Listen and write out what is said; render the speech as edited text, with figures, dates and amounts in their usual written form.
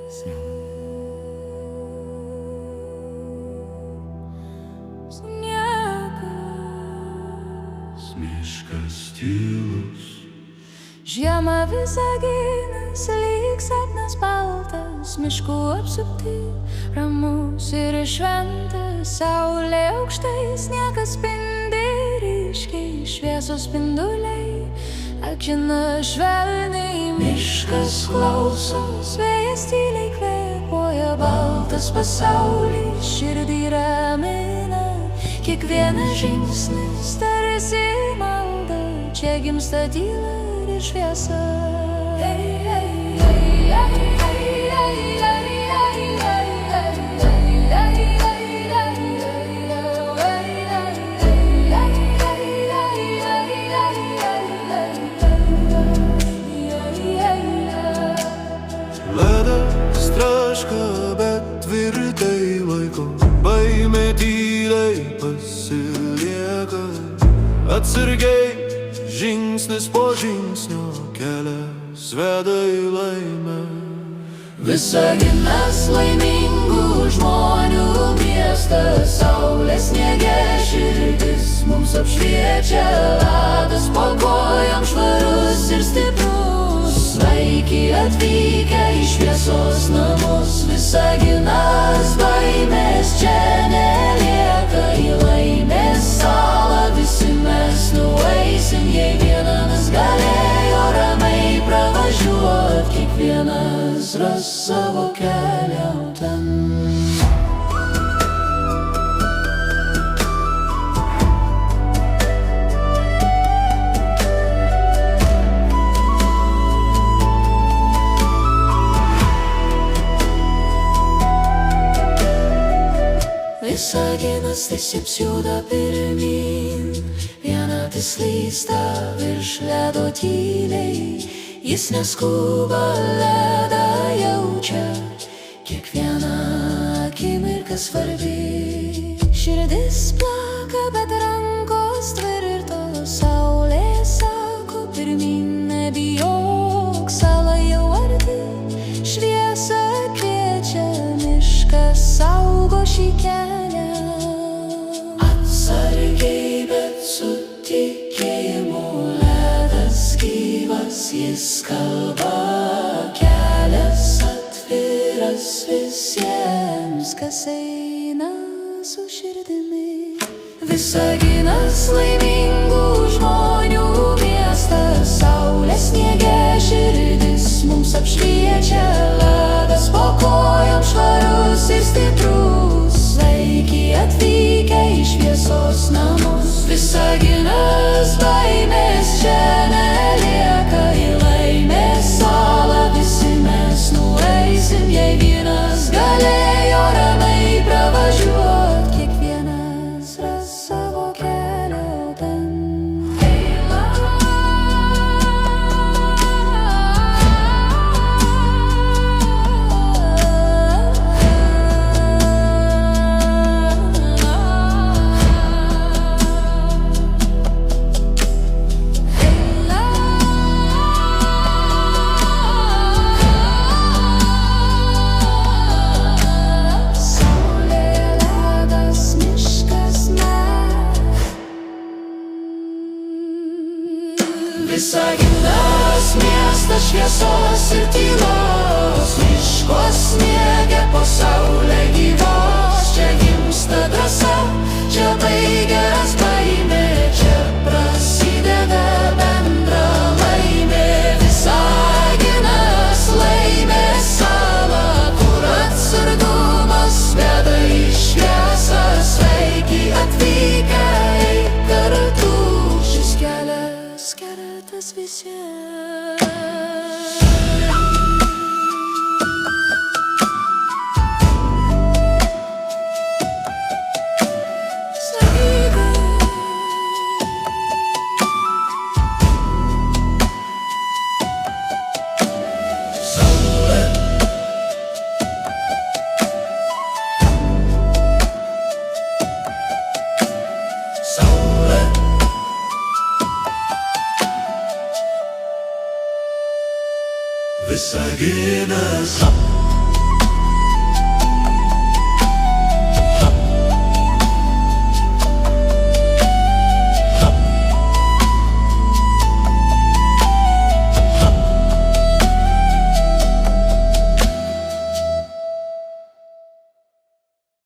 Sniegas, miškas tylus. Žiemą Visaginas lyg sapnas baltas, miškų apsupti, ramus ir šventas. Saulė aukštai, sniegas spindi ryškiai, šviesos spinduliai akina švelniai. Miškas klausos, vėjas tyliai kvėpuoja, baltas pasaulis širdį ramina. Kiekvienas žingsnis tarsi malda, čia gimsta tyla ir šviesa. Ledas traška, bet tvirtai laiko, baimė tyliai pasilieka. Atsargiai, žingsnis po žingsnio, kelias veda į laimę. Visaginas laimingų žmonių miestas, saulės sniege širdis mums apšviečia. Ledas po kojom švarus ir stiprus, sveiki atvykę į šviesos namus. Visaginas baimės čia nelieka, į laimės salą visi mes nueisim. Jei vienas galėjo ramiai pravažiuot, kiekvienas ras savo kelią ten. Visaginas tiesiog juda pirmyn, vienatis slysta virš ledo tyliai. Jis neskuba, ledą jaučia, kiekviena akimirka svarbi. Širdis plaka, bet rankos tvirtos, saulė sako pirmyn nebijok. Sala jau arti, šviesa kviečia, miškas saugo šį kelią. Atsargiai, bet su tikėjimu, ledas gyvas, jis kalba. Kelias atviras visiems, kas eina su širdimi. Visaginas laimingų žmonių miestas, saulės sniege širdis mums apšviečia. Ledas po kojom švarus ir stiprus, sveiki atvykę į šviesos namus. Visaginas baimės čia nelieka, į laimės salą visi mes nueisim. Jei vienas galėjo ramiai pravažiuot, kiekvienas ras savo kelią ten. Visaginas miestas šviesos ir tylos, miškos sniege po saulę gyvos. Čia gimsta drąsa, čia baigias baimė, čia prasideda bendra laimė. Visaginas laimės salą, kur atsargumas veda į šviesą. Sveiki atvykę, eik kartu, šis kelias skirtas visiems. Visaginas.